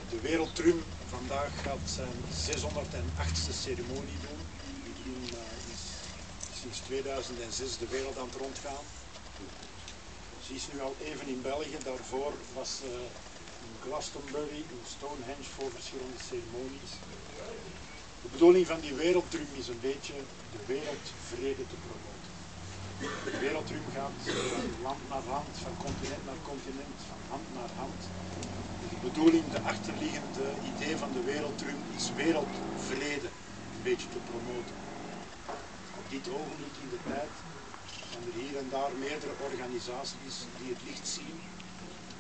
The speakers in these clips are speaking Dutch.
De Wereldtrum vandaag gaat zijn 608e ceremonie doen. Die is sinds 2006 de wereld aan het rondgaan. Ze is nu al even in België, daarvoor was ze in Glastonbury, in Stonehenge voor verschillende ceremonies. De bedoeling van die Wereldtrum is een beetje de wereldvrede te promoten. De Wereldtrum gaat van land naar land, van continent naar continent, van hand naar hand. De bedoeling, de achterliggende idee van de Wereldtrum is wereldvrede een beetje te promoten. Op dit ogenblik in de tijd zijn er hier en daar meerdere organisaties die het licht zien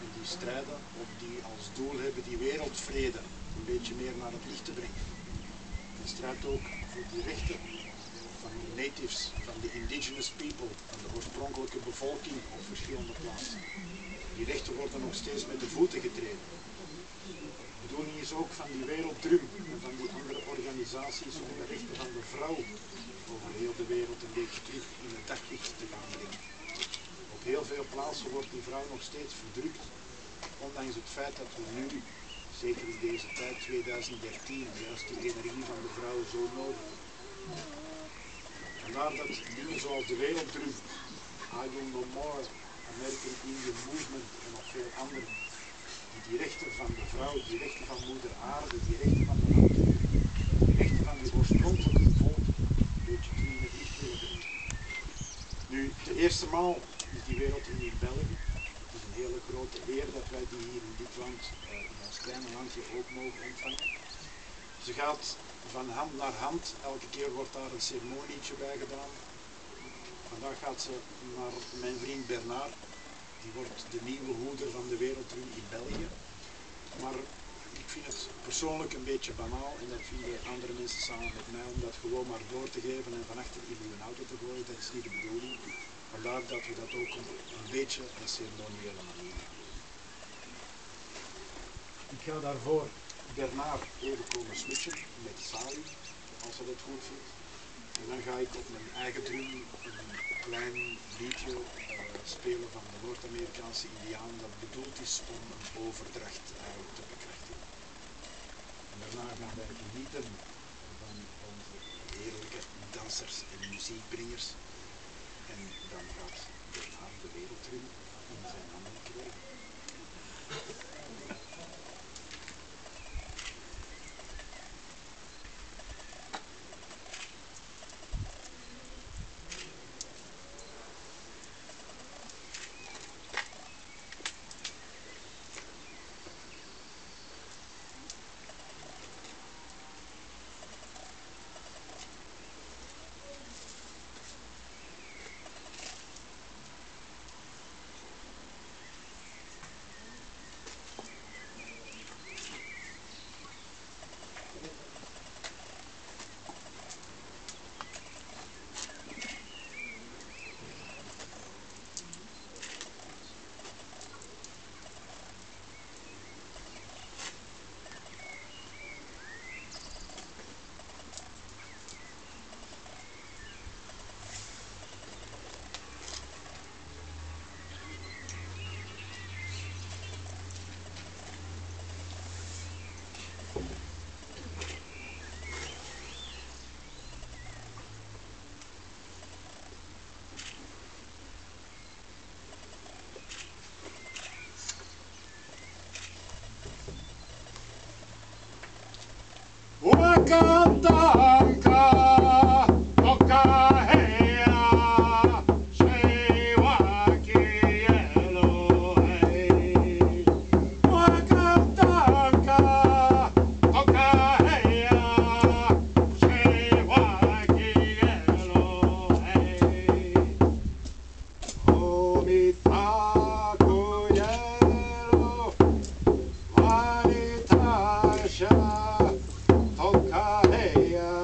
en die strijden of die als doel hebben die wereldvrede een beetje meer naar het licht te brengen. Men strijdt ook voor die rechten van de natives, van de indigenous people, van de oorspronkelijke bevolking op verschillende plaatsen. Die rechten worden nog steeds met de voeten getreden. De bedoeling is ook van die Wereldtrum en van die andere organisaties om de rechten van de vrouw over heel de wereld een beetje terug in het daglicht te gaan brengen. Op heel veel plaatsen wordt die vrouw nog steeds verdrukt, ondanks het feit dat we nu, zeker in deze tijd 2013, juist die energie van de vrouw zo nodig hebben. Vandaar dat dingen zoals de Wereldtrum, I Will No More, American Indian Movement en nog veel andere, die rechten van de vrouw, die rechten van moeder aarde, die rechten van de natuur, die rechten van die oorspronkelijke volk een beetje terug in het licht willen brengen. Nu, de eerste maal is die Wereldtrum in België. Het is een hele grote eer dat wij die hier in dit land, in ons kleine landje, ook mogen ontvangen. Ze gaat van hand naar hand, elke keer wordt daar een ceremonietje bij gedaan. Vandaag gaat ze naar mijn vriend Bernard, die wordt de nieuwe hoeder van de Wereldtrum in België. Maar ik vind het persoonlijk een beetje banaal en dat vinden andere mensen samen met mij om dat gewoon maar door te geven en van achter in uw auto te gooien. Dat is niet de bedoeling. Vandaar dat we dat ook op een beetje een ceremoniële manier doen. Ik ga daarvoor Bernard even komen switchen met Sali, als hij dat goed vindt. En dan ga ik op mijn eigen drum een klein liedje spelen van de Noord-Amerikaanse Indiaan dat bedoeld is om een overdracht eigenlijk te bekrachtigen. En daarna gaan wij genieten van onze heerlijke dansers en muziekbrengers. En dan gaat Bernard de Wereldtrum in zijn handen krijgen. Wakantanka, Okahea, Shewakielo, hey. Wakantanka, Okahea, Shewakielo, hey. Omitakuyelo, Wanitasha. Okahea.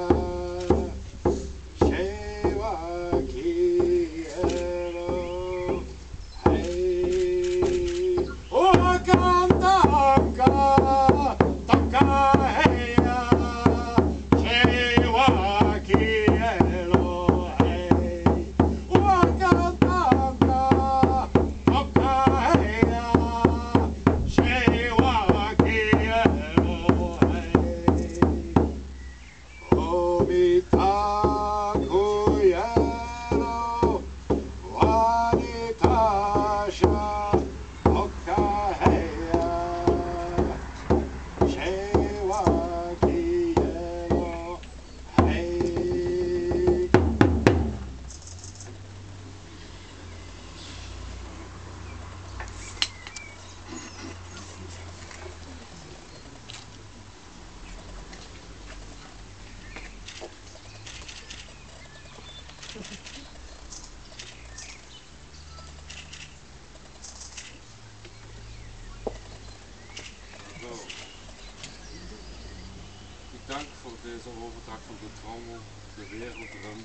dank voor deze overdracht van de trommel, de werelddrum.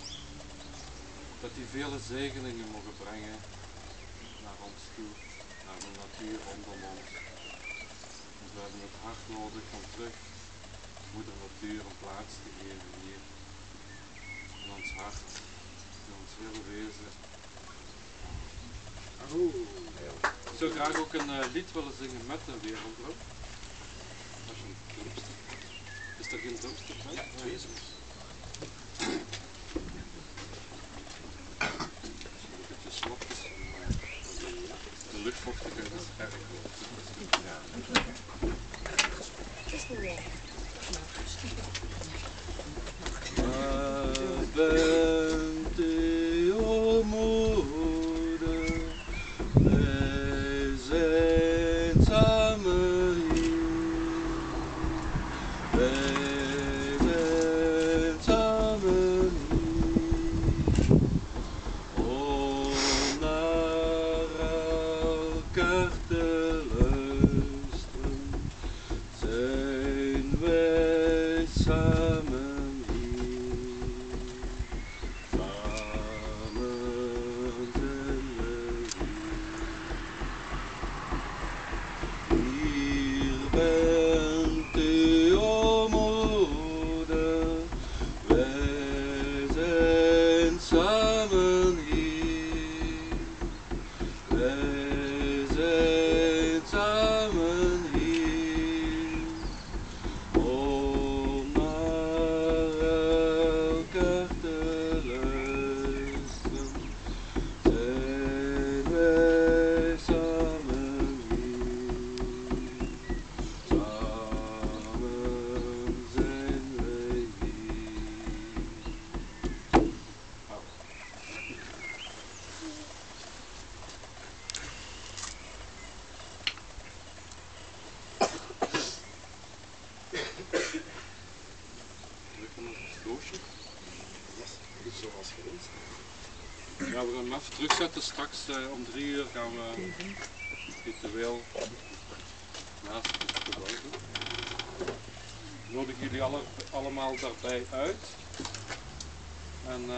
Dat die vele zegeningen mogen brengen naar ons toe, naar de natuur rondom ons. Want we hebben het hard nodig om terug moeder natuur een plaats te geven hier. In ons hart, in ons hele wezen. Ik zou graag ook een lied willen zingen met de werelddrum. Als je een drumstuk. Is er geen drumstuk bij? Nee. Een beetje slapjes. De luchtvochtigheid is erg groot. Waar bent u, o moeder? Wij zijn samen hier. Wij zijn samen hier. Om naar elkaar te luisteren. Zijn wij samen hier. Samen zijn wij hier. Hier bent u, o moeder, wij zijn samen hier. Wij zijn samen hier, om naar elkaar te luisteren. Zijn wij samen hier, samen zijn wij hier. Yes, zoals gewenst. Ja, we gaan hem even terugzetten. Straks om 3 uur gaan we ritueel naast het gebouw. Ik nodig jullie allemaal daarbij uit. En